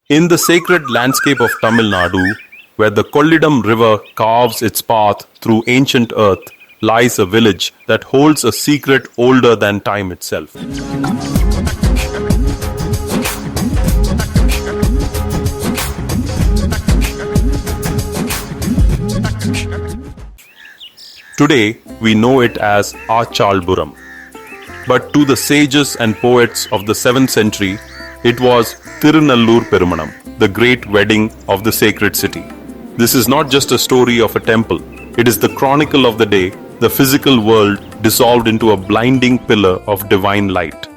In the sacred landscape of Tamil Nadu, where the Kollidam river carves its path through ancient earth, lies a village that holds a secret older than time itself. Today, we know it as Achalpuram. But to the sages and poets of the 7th century, it was Thirunallur Perumanam, the great wedding of the sacred city. This is not just a story of a temple. It is the chronicle of the day, the physical world dissolved into a blinding pillar of divine light.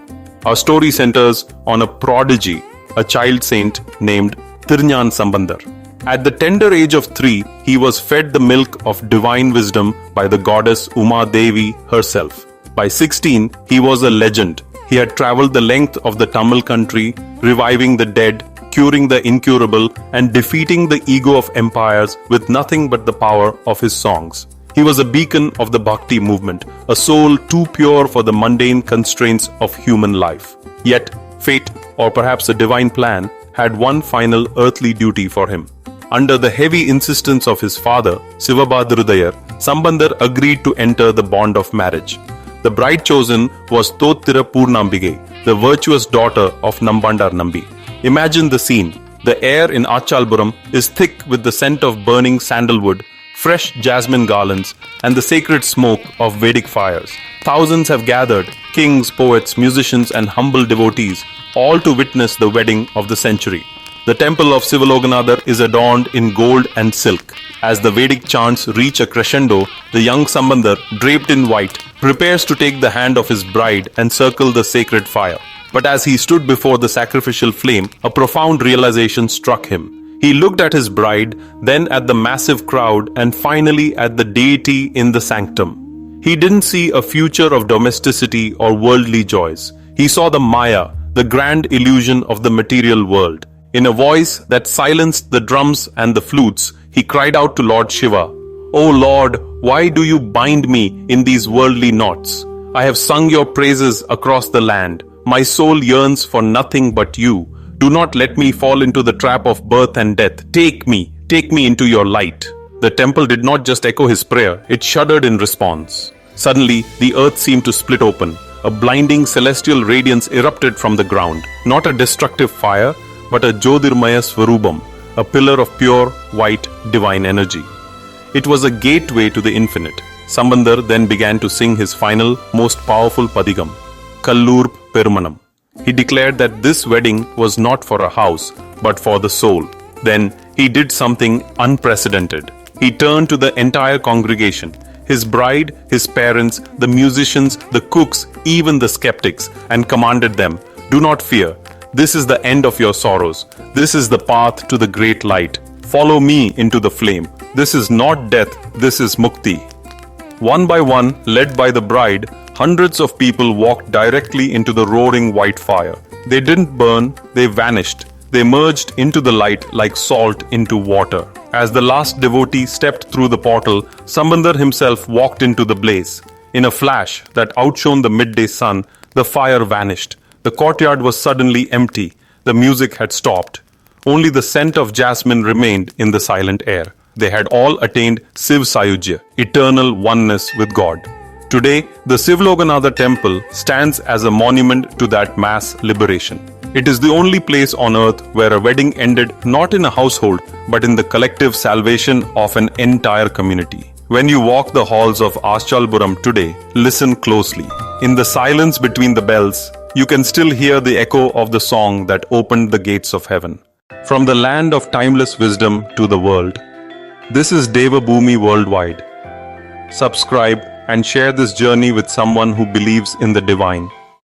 Our story centers on a prodigy, a child saint named Thirugnana Sambandar. At the tender age of 3, he was fed the milk of divine wisdom by the goddess Uma Devi herself. By 16, he was a legend. He had traveled the length of the Tamil country, reviving the dead, curing the incurable, and defeating the ego of empires with nothing but the power of his songs. He was a beacon of the Bhakti movement, a soul too pure for the mundane constraints of human life. Yet, fate, or perhaps a divine plan, had one final earthly duty for him. Under the heavy insistence of his father, Sivabhadrudayar, Sambandar agreed to enter the bond of marriage. The bride chosen was Sthala Puranam, the virtuous daughter of Nambandar Nambi. Imagine the scene. The air in Achalpuram is thick with the scent of burning sandalwood, fresh jasmine garlands, and the sacred smoke of Vedic fires. Thousands have gathered, kings, poets, musicians, and humble devotees, all to witness the wedding of the century. The temple of Shivalokath is adorned in gold and silk. As the Vedic chants reach a crescendo, the young Sambandar, draped in white, prepares to take the hand of his bride and circle the sacred fire. But as he stood before the sacrificial flame, a profound realization struck him. He looked at his bride, then at the massive crowd, and finally at the deity in the sanctum. He didn't see a future of domesticity or worldly joys. He saw the Maya, the grand illusion of the material world. In a voice that silenced the drums and the flutes, he cried out to Lord Shiva, "O Lord, why do you bind me in these worldly knots? I have sung your praises across the land. My soul yearns for nothing but you. Do not let me fall into the trap of birth and death. Take me into your light." The temple did not just echo his prayer, it shuddered in response. Suddenly, the earth seemed to split open. A blinding celestial radiance erupted from the ground. Not a destructive fire, but a Jyotirmaya Swarupam, a pillar of pure, white, divine energy. It was a gateway to the infinite. Sambandar then began to sing his final, most powerful padigam, Thirunallur Perumanam. He declared that this wedding was not for a house, but for the soul. Then he did something unprecedented. He turned to the entire congregation, his bride, his parents, the musicians, the cooks, even the skeptics, and commanded them, "Do not fear. This is the end of your sorrows. This is the path to the great light. Follow me into the flame. This is not death, this is Mukti." One by one, led by the bride, hundreds of people walked directly into the roaring white fire. They didn't burn, they vanished. They merged into the light like salt into water. As the last devotee stepped through the portal, Sambandar himself walked into the blaze. In a flash that outshone the midday sun, the fire vanished. The courtyard was suddenly empty. The music had stopped. Only the scent of jasmine remained in the silent air. They had all attained Siv Sayujya, eternal oneness with God. Today, the Shivalokath Temple stands as a monument to that mass liberation. It is the only place on earth where a wedding ended not in a household, but in the collective salvation of an entire community. When you walk the halls of Achalpuram today, listen closely. In the silence between the bells, you can still hear the echo of the song that opened the gates of heaven. From the land of timeless wisdom to the world, this is Devaboomi Worldwide. Subscribe and share this journey with someone who believes in the divine.